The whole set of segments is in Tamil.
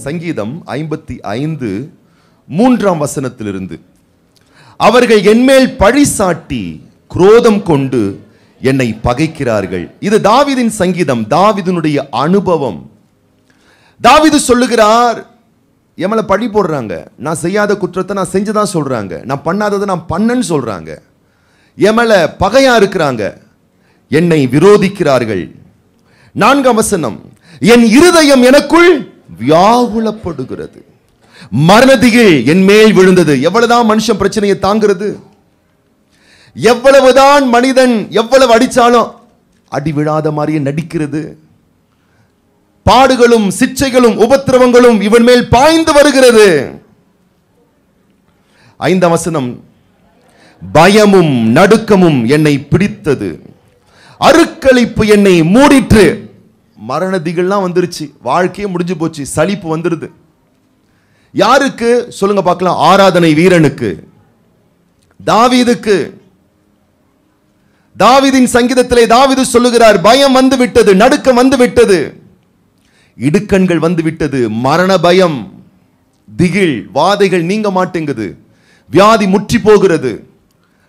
சங்கீதம் 55 3ஆம் வசனத்திலிருந்து, அவர்கள் என்மேல் பழி சாட்டி குரோதம் கொண்டு என்னை பகைக்கிறார்கள். இது தாவீதின் சங்கீதம், தாவீதினுடைய அனுபவம். தாவீது சொல்லுகிறார், எமல பழி போடுறாங்க, நான் செய்யாத குற்றத்தை நான் செஞ்சுதான் சொல்றாங்க, நான் பண்ணாததை நான் பண்ணன்னு சொல்றாங்க, எமல பகையா இருக்கிறாங்க, என்னை விரோதிக்கிறார்கள். 4ஆம் வசனம், என் இருதயம் எனக்குள் வியாகுலப்படுகிறது, மரணதிகள் என் மேல் விழுந்தது. எவ்வளவுதான் மனுஷன் பிரச்சனையை தாங்கிறது, எவ்வளவுதான் மனிதன் எவ்வளவு அடிச்சாலும் அடி விழாத மாதிரியே நடிக்கிறது. பாடுகளும் சிச்சைகளும் உபத்திரவங்களும் இவன் மேல் பாய்ந்து வருகிறது. 5ஆம் வசனம், பயமும் நடுக்கமும் என்னை பிடித்தது, அருக்களிப்பு என்னை மூடிற்று. மரணதிகள்லாம் வந்துருச்சு, வாழ்க்கையே முடிஞ்சு போச்சு, சலிப்பு வந்துருது. யாருக்கு சொல்லுங்க பார்க்கலாம்? ஆராதனை வீரனுக்கு, தாவீதுக்கு. தாவீதின் சங்கீதத்திலே தாவீது சொல்லுகிறார், பயம் வந்து விட்டது, நடுக்கம் வந்து விட்டது, இடுக்கண்கள் வந்து விட்டது, மரண பயம், திகில், வாதைகள் நீங்க மாட்டேங்குது, வியாதி முற்றி போகிறது.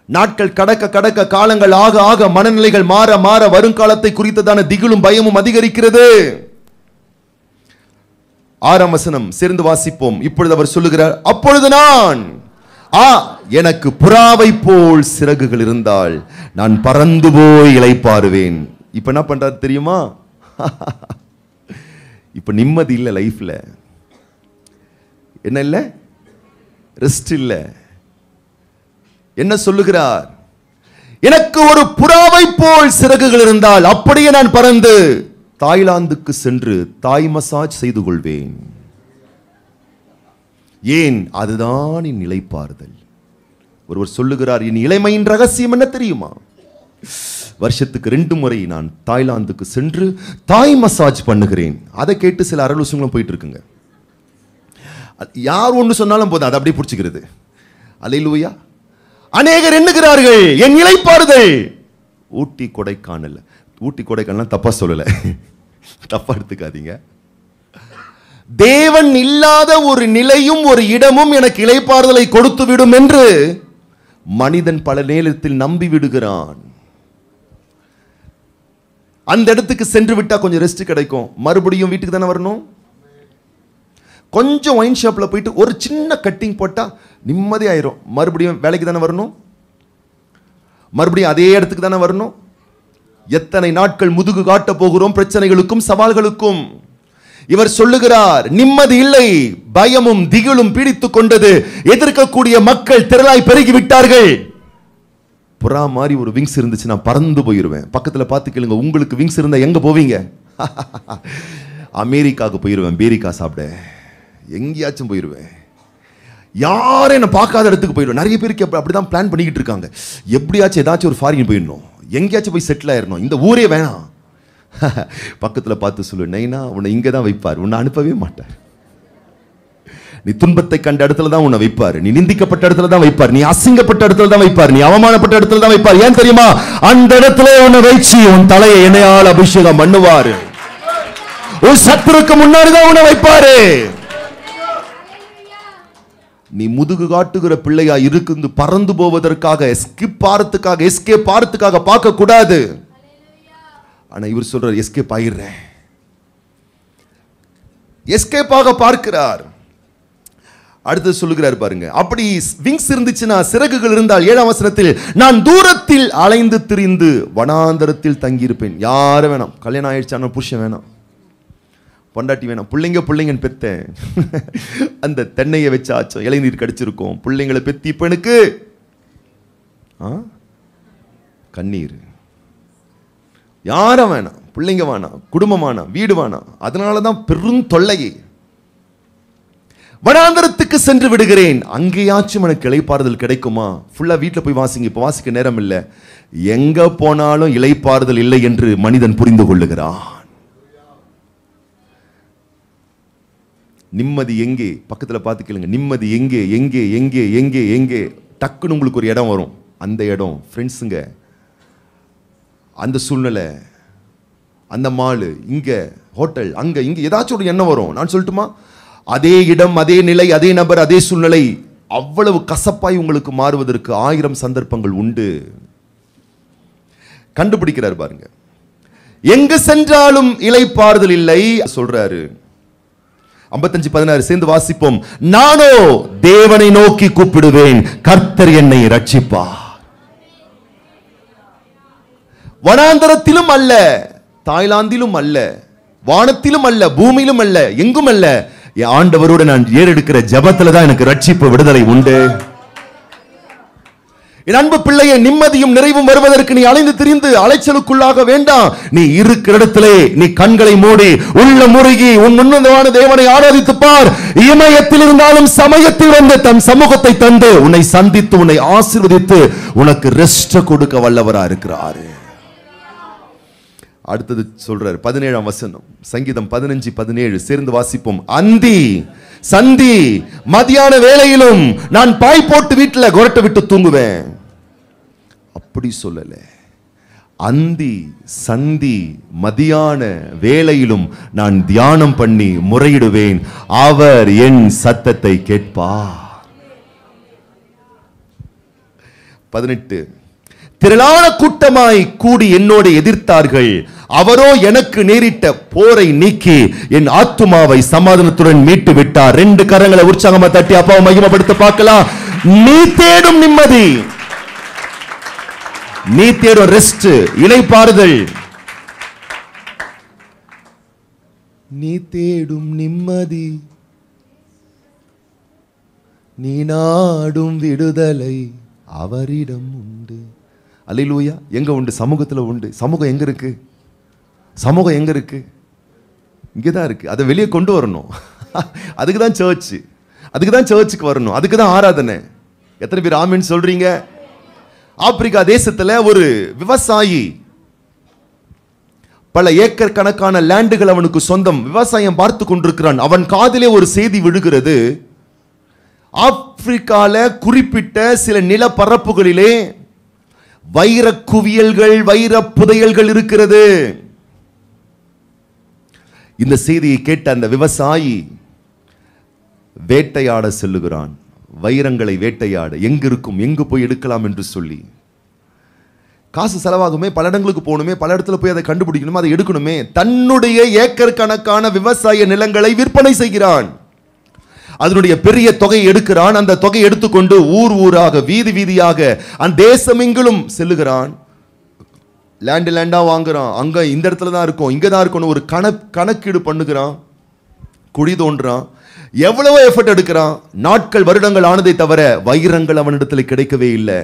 நாட்கள் கடக்க கடக்க, காலங்கள் ஆக ஆக, மனநிலைகள் மாற மாற, வருங்காலத்தை குறித்ததான திகிலும் பயமும் அதிகரிக்கிறது. 6ஆம் வசனம் சேர்ந்து வாசிப்போம். இப்பொழுது அவர் சொல்லுகிறார், அப்பொழுது நான் எனக்கு புறாவை போல் சிறகுகள் இருந்தால் நான் பறந்து போய் இளைப்பாறுவேன். இப்ப என்ன பண்றாரு தெரியுமா? இப்ப நிம்மதி இல்லை லைஃப்ல. என்ன இல்லை? ரெஸ்ட் இல்லை. என்ன சொல்லுகிறார்? எனக்கு ஒரு புறாவை போல் சிறகுகள் இருந்தால் அப்படியே நான் பறந்து தாய்லாந்துக்கு சென்று தாய் மசாஜ் செய்து கொள்வேன். ஏன்? அதுதான் என் நிலைப்பாறுதல். ஒருவர் சொல்லுகிறார், என் இளமையின் ரகசியம் என்ன தெரியுமா? வருஷத்துக்கு 2 முறை நான் தாய்லாந்துக்கு சென்று தாய் மசாஜ் பண்ணுகிறேன். அதை கேட்டு சில அரலூசங்களும் போயிட்டு இருக்குங்க. யார் ஒன்று சொன்னாலும் போதும், அதை அப்படியே பிடிச்சிக்கிறது. அல்லேலூயா. அநேகர் எண்ணுகிறார்கள் என் இளைப்பாறுதல் ஊட்டி கொடைக்கானல். ஊட்டி கொடைக்கானல் தப்பா சொல்லல, தப்பா எடுத்துக்காதீங்க. தேவன் இல்லாத ஒரு நிலையும் ஒரு இடமும் எனக்கு இளைப்பாறுதலை கொடுத்து விடும் என்று மனிதன் பல நேரத்தில் நம்பி விடுகிறான். அந்த இடத்துக்கு சென்று விட்டா கொஞ்சம் ரெஸ்ட் கிடைக்கும், மறுபடியும் வீட்டுக்கு தானே வரணும். கொஞ்சம் ஒயின் ஷாப்ல போயிட்டு ஒரு சின்ன கட்டிங் போட்டா நிம்மதி ஆயிரும், மறுபடியும் வேலைக்கு தானே வரணும், மறுபடியும் அதே இடத்துக்கு தானே வரணும். எத்தனை நாட்கள் முதுகு காட்ட போகிறோம் பிரச்சனைகளுக்கும் சவால்களுக்கும். இவர் சொல்லுகிறார், நிம்மதி இல்லை, பயமும் திகிலும் பீடித்துக் கொண்டது, எதிர்க்கக்கூடிய மக்கள் திரளாய் பெருகி விட்டார்கள். புறா மாதிரி ஒரு விங்ஸ் இருந்துச்சு, நான் பறந்து போயிருவேன். பக்கத்துல பார்த்து கேளுங்க, உங்களுக்கு விங்ஸ் இருந்தா எங்க போவீங்க? அமெரிக்காவுக்கு போயிருவேன், பேரிக்கா சாப்பிட, எங்கேயாச்சும் போயிருவேன், யாரும் என்ன பார்க்காத இடத்துக்கு போயிடுவேன். நிறைய பேருக்கு அப்படிதான் பிளான் பண்ணிக்கிட்டு இருக்காங்க, எப்படியாச்சும் ஏதாச்சும் ஒரு ஃபாரின் போயிடணும், எங்கேயாச்சும் போய் செட்டில் ஆயிடணும், இந்த ஊரே வேணாம். பக்கத்துல பார்த்து சொல்லு, நைனா உன்னை இங்க தான் வைப்பார், உன்னை அனுப்பவே மாட்டார். நீ துன்பத்தை கண்ட இடத்துல தான் உன்னை வைப்பார், நீ நிந்திக்கப்பட்ட இடத்துல தான் வைப்பார், நீ அசிங்கப்பட்ட இடத்துல தான் வைப்பார், நீ அவமானப்பட்ட இடத்துல தான் வைப்பார். ஏன் தெரியுமா? அந்த இடத்துல உன்னை வைச்சு உன் தலையை எண்ணெயால் அபிஷேகம் பண்ணுவாரு. உன் சத்துருக்கு முன்னாடி தான் உன்னை வைப்பாரு. நீ முதுகு காட்டுகிற பிள்ளையா இருந்து பறந்து போவதற்காக, எஸ்கேப் ஆறதுக்காக பார்க்க கூடாது. ஆனா இவர் சொல்றார், எஸ்கேப் ஆயிடுறேன், எஸ்கேப்பாக பார்க்கிறார். அடுத்து சொல்லுகிறார் பாருங்க, அப்படி விங்ஸ் இருந்துச்சுன்னா, சிறகுகள் இருந்தால் 7ஆம் வசனத்தில், நான் தூரத்தில் அலைந்து திரிந்து வனாந்தரத்தில் தங்கியிருப்பேன். யாரும் வேணாம், கல்யாணம் ஆயிடுச்சான புருஷன் வேணாம், பொண்டாட்டி வேணாம், பிள்ளைங்கன்னு பெத்தேன், அந்த தென்னையை வச்சாச்சும் இளைநீர் கடிச்சிருக்கோம், பிள்ளைங்களை பெத்தி இப்ப எனக்கு கண்ணீர். யாரும் வேணாம், பிள்ளைங்க வேணாம், குடும்பம் வேணாம், வீடு வேணாம். அதனாலதான் பெரும் தொல்லையே. வனாந்தரத்துக்கு சென்று விடுகிறேன், அங்கேயாச்சும் எனக்கு இளைப்பாறுதல் கிடைக்குமா? ஃபுல்லா வீட்டில் போய் வாசிங்க, இப்ப வாசிக்க நேரம் இல்லை. எங்க போனாலும் இளைப்பாறுதல் இல்லை என்று மனிதன் புரிந்து கொள்ளுகிறான். நிம்மதி எங்கே? பக்கத்துல பார்த்து கேளுங்க, நிம்மதி எங்கே? எங்கே எங்கே எங்கே எங்கே? டக்குன்னு உங்களுக்கு ஒரு இடம் வரும், அந்த இடம் ஃப்ரெண்ட்ஸுங்க, அந்த சூழ்நிலை, அந்த மாலு, இங்க ஹோட்டல், அங்க இங்க ஏதாச்சும் ஒரு எண்ணம் வரும். நான் சொல்லட்டுமா, அதே இடம், அதே நிலை, அதே நபர், அதே சூழ்நிலை அவ்வளவு கசப்பாய் உங்களுக்கு மாறுவதற்கு 1000 சந்தர்ப்பங்கள் உண்டு. கண்டுபிடிக்கிறார் பாருங்க. எங்கு சென்றாலும் இளைப்பாறுதல் இல்லை சொல்றாரு. 55:16 சேர்ந்து வாசிப்போம். நானோ தேவனை நோக்கி கூப்பிடுவேன், கர்த்தர் என்னை ரட்சிப்பார். வனாந்தரத்திலும் அல்ல, தாய்லாந்திலும் அல்ல, வானத்திலும் அல்ல, பூமியிலும் அல்ல, எங்கும் அல்ல, என் ஆண்டவரோடு நான் ஏறெடுக்கிற ஜெபத்துல தான் எனக்கு ரட்சிப்பு, விடுதலை உண்டு. என் அன்பு பிள்ளையை, நிம்மதியும் நிறைவும் வருவதற்கு நீ அலைந்து திரிந்து அலைச்சலுக்குள்ளாக வேண்டாம். நீ இருக்கிற இடத்திலே நீ கண்களை மூடி உள்ள முருகி உன் உன்னதமான தேவனை ஆராதித்து பார். இமயத்தில் இருந்தாலும் சமயத்தில் வந்து தன் சமூகத்தை தந்து உன்னை சந்தித்து உன்னை ஆசீர்வதித்து உனக்கு ரெஸ்ட் கொடுக்க வல்லவரா இருக்கிறாரு. அடுத்தது சொல்றாரு 17ஆம் வசனம், சங்கீதம் 15:17 சேர்ந்து வாசிப்போம். அந்தி சந்தி மதியான வேளையிலும் நான் பாய் போட்டு வீட்டில் கொரட்டை விட்டு தூங்குவேன். அப்படி சொல்லல. அந்தி சந்தி மதியான வேளையிலும் நான் தியானம் பண்ணி முறையிடுவேன், அவர் என் சத்தத்தை கேட்பார். 18 திரளான கூட்டமாய் கூடி என்னோடு எதிர்த்தார்கள், அவரோ எனக்கு நேரிட்ட போரை நீக்கி என் ஆத்துமாவை சமாதானத்துடன் மீட்டு விட்டார். 2 கரங்களை உற்சாகமா தட்டி அப்பாவை மகிமைப்படுத்த பார்க்கலாம். நீ தேடும் நிம்மதி, நீ தேடும் ரெஸ்ட், இளைப்பாறுதல், நீ தேடும் நிம்மதி, நீ நாடும் விடுதலை அவரிடம் உண்டு. அல்லேலூயா. எங்க உண்டு? சமூகத்துல உண்டு. சமூகம் எங்க இருக்கு? சமூகம் எங்க இருக்கு? இங்கதான் இருக்கு. அதை வெளியே கொண்டு வரணும். அதுக்கு தான் சர்ச், அதுக்கு தான் சர்ச்சுக்கு வரணும், அதுக்கு தான் ஆராதனை. எத்தனை பேர் ஆமென் சொல்றீங்க? ஆப்பிரிக்கா தேசத்துல ஒரு விவசாயி, பல ஏக்கர் கணக்கான லேண்டுகள் அவனுக்கு சொந்தம், விவசாயம் பார்த்து கொண்டிருக்கிறான். அவன் காதிலே ஒரு செய்தி விழுகிறது. ஆப்பிரிக்கால குறிப்பிட்ட சில நிலப்பரப்புகளிலே வைர குவியல்கள், வைர புதையல்கள் இருக்கிறது. இந்த செய்தியை கேட்ட அந்த விவசாயி வேட்டையாட செல்லுகிறான். வைரங்களை வேட்டையாட, எங்க இருக்கும், எங்கு போய் எடுக்கலாம் என்று சொல்லி. காசு செலவாகுமே, பல இடங்களுக்கு போகணுமே, பல இடத்துல போய் அதை கண்டுபிடிக்கணுமே, அதை எடுக்கணுமே. தன்னுடைய ஏக்கர் கணக்கான விவசாய நிலங்களை விற்பனை செய்கிறான். அதனுடைய பெரிய தொகையை எடுக்கிறான். அந்த தொகையை எடுத்துக்கொண்டு ஊர் ஊராக, வீதி வீதியாக, அந்த தேசமெங்கிலும் செல்லுகிறான். லேண்டா வாங்குறான். அங்க இந்த இடத்துல தான் இருக்கும், இங்க தான் இருக்கணும், ஒரு கணக்கீடு பண்ணுகிறான், குழி தோன்றான், எவ்வளவோ எஃபர்ட் எடுக்கிறான். நாட்கள் வருடங்கள் ஆனதை தவிர வைரங்கள் அவனிடத்தில் கிடைக்கவே இல்லை.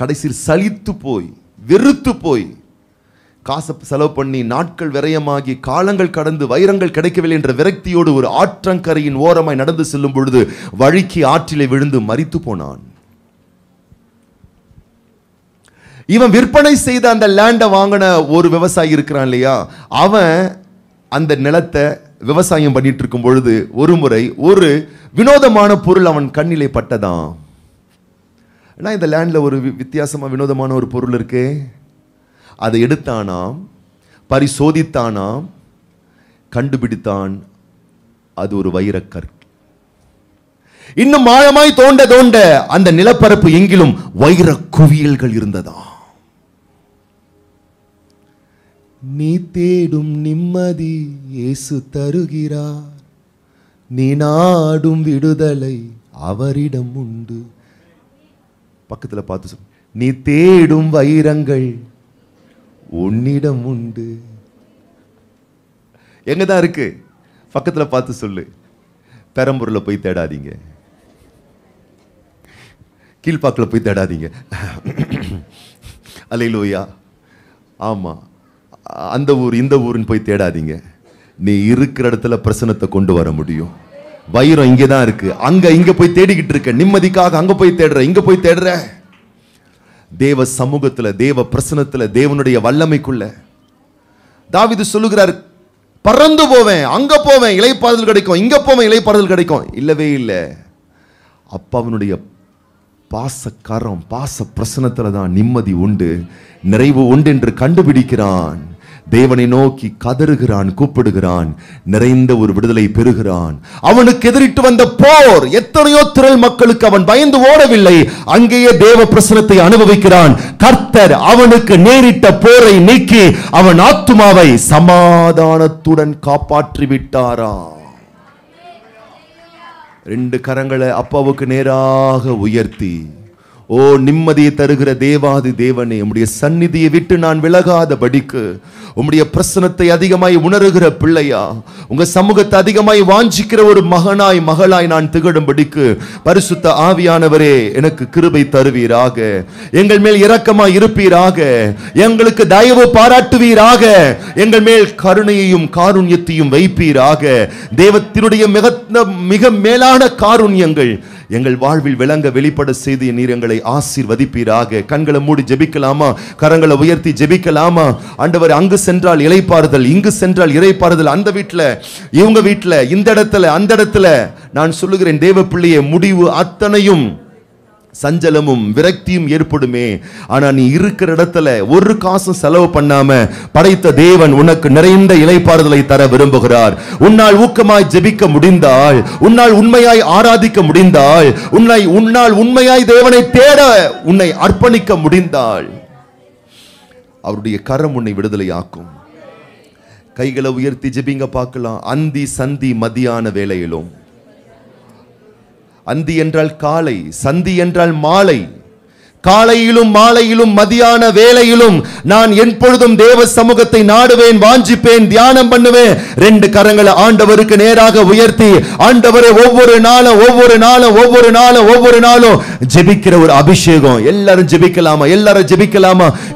கடைசியில் சலித்து போய், வெறுத்து போய், காசை செலவு பண்ணி நாட்கள் விரயமாகி காலங்கள் கடந்து வைரங்கள் கிடைக்கவில்லை என்ற விரக்தியோடு ஒரு ஆற்றங்கரையின் ஓரமாய் நடந்து செல்லும் பொழுது வழுக்கி ஆற்றிலே விழுந்து மரித்து போனான். இவன் விற்பனை செய்த அந்த லேண்டை வாங்கின ஒரு விவசாயி இருக்கிறான் இல்லையா, அவன் அந்த நிலத்தை விவசாயம் பண்ணிட்டு இருக்கும் பொழுது ஒரு முறை ஒரு வினோதமான பொருள் அவன் கண்ணிலே பட்டதான். இந்த லேண்ட்ல ஒரு வித்தியாசமா வினோதமான ஒரு பொருள் இருக்கு. அதை எடுத்தானாம், பரிசோதித்தானாம், கண்டுபிடித்தான், அது ஒரு வைரக்கல். இன்னும் ஆழமாய் தோண்ட தோண்ட அந்த நிலப்பரப்பு எங்கிலும் வைர குவியல்கள் இருந்ததா. நீ தேடும் நிம்மதி இயேசு தருகிறார், நீ நாடும் விடுதலை அவரிடம் உண்டு. பக்கத்துல பார்த்து சொல்லு, நீ தேடும் வைரங்கள் உன்னிடம் உண்டு. எங்கதான் இருக்கு? பக்கத்துல பார்த்து சொல்லு. பெரம்பூர்ல போய் தேடாதீங்க, கீழ்பாக்கில் போய் தேடாதீங்க. அல்லேலூயா. ஆமா, அந்த ஊர் இந்த ஊருன்னு போய் தேடாதீங்க. நீ இருக்கிற இடத்துல பிரசனத்தை கொண்டு வர முடியும். வைரம் இங்கதான் இருக்கு. இங்க போய் தேடிக்கிட்டு இருக்க, நிம்மதிக்காக அங்க போய் தேடுற, இங்க போய் தேடுற. தேவ சமூகத்துல, தேவ பிரசனத்துல, தேவனுடைய வல்லமைக்குள்ள தாவீது சொல்லுகிறார், பறந்து போவேன், அங்க போவேன் இளைப்பாறுதல் கிடைக்கும், இங்க போவேன் இளைப்பாறுதல் கிடைக்கும். இல்லவே இல்லை. அப்பாவினுடைய பாசக்காரம், பாச பிரசனத்துல தான் நிம்மதி உண்டு, நிறைவு உண்டு என்று கண்டுபிடிக்கிறான். தேவனை நோக்கி கதறுகிறான், கூப்பிடுகிறான், நிறைந்த ஒரு விடுதலை பெறுகிறான். அவனுக்கு எதிரிட்டு வந்த போர், எத்தனையோ திரள் மக்களுக்கு அவன் பயந்து ஓடவில்லை, அங்கேயே தேவ பிரசன்னத்தை அனுபவிக்கிறான். கர்த்தர் அவனுக்கு நேரிட்ட போரை நீக்கி அவன் ஆத்துமாவை சமாதானத்துடன் காப்பாற்றி விட்டாரா. 2 கரங்களை அப்பாவுக்கு நேராக உயர்த்தி, ஓ நிம்மதியை தருகிற தேவாதி தேவனே, உம்முடைய சந்நிதியை விட்டு நான் விலகாதபடிக்கு, உம்முடைய பிரசன்னத்தை அதிகமாய் உணர்கிற பிள்ளையா, உங்க சமூகத்தை அதிகமாய் வாஞ்சிக்கிற ஒரு மகனாய் மகளாய் நான் திகழும்படிக்கு பரிசுத்த ஆவியானவரே எனக்கு கிருபை தருவீராக. எங்கள் மேல் இரக்கமாய் இருப்பீராக, எங்களுக்கு தயவு பாராட்டுவீராக, எங்கள் மேல் கருணையையும் காருண்யத்தையும் வைப்பீராக. தேவத்தினுடைய மிக மேலான காருண்யங்கள் எங்கள் வாழ்வில் விளங்க வெளிப்பட செய்து நீர் எங்களை ஆசீர்வதிப்பீராக. கண்களை மூடி ஜெபிக்கலாமா? கரங்களை உயர்த்தி ஜெபிக்கலாமா? ஆண்டவர், அங்கு சென்றால் இளைப்பாறுதல், இங்கு சென்றால் இளைப்பாறுதல், அந்த வீட்டுல இவங்க வீட்டுல, இந்த இடத்துல அந்த இடத்துல. நான் சொல்லுகிறேன் தேவ பிள்ளையே, முடிவு அத்தனையும் சஞ்சலமும் விரக்தியும் ஏற்படுமே. ஆனா நீ இருக்கிற இடத்துல ஒரு காசும் செலவு பண்ணாம படைத்த தேவன் உனக்கு நிறைந்த இளைப்பாறுதலை தர விரும்புகிறார். உன்னால் ஊக்கமாய் ஜெபிக்க முடிந்தால், உன்னால் உண்மையாய் ஆராதிக்க முடிந்தால், உன்னால் உண்மையாய் தேவனை தேட உன்னை அர்ப்பணிக்க முடிந்தால், அவருடைய கரம் உன்னை விடுதலையாக்கும். கைகளை உயர்த்தி ஜெபிங்க பார்க்கலாம். அந்தி சந்தி மதியான வேளையிலும், அந்தி என்றால் காலை, சந்தி என்றால் மாலை, காலையிலும் மாலையிலும் மதியான வேளையிலும் நான் எப்பொழுதும் தேவ சமூகத்தை நாடுவேன், வாஞ்சிப்பேன், தியானம் பண்ணுவேன். 2 கரங்களை ஆண்டவருக்கு நேராக உயர்த்தி, ஆண்டவரே ஒவ்வொரு நாளும் ஜெபிக்கிற ஒரு அபிஷேகம். எல்லாரும் ஜெபிக்கலாமா?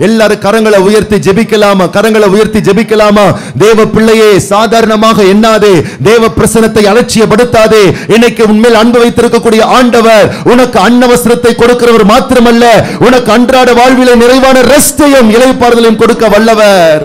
எல்லாரும் கரங்களை உயர்த்தி ஜெபிக்கலாமா? கரங்களை உயர்த்தி ஜெபிக்கலாமா? தேவ பிள்ளையே, சாதாரணமாக எண்ணாதே, தேவ பிரசன்னத்தை அலட்சியப்படுத்தாதே. இன்னைக்கு உன்மேல் அன்பு வைத்திருக்கக்கூடிய ஆண்டவர் உனக்கு அன்னவஸ்திரத்தை கொடுக்கிறவர் மாத்திரமல்ல, உனக்கு அன்றாட வாழ்விலே நிறைவான ரெஸ்டையும் இளைப்பாறுதலையும் கொடுக்க வல்லவர்.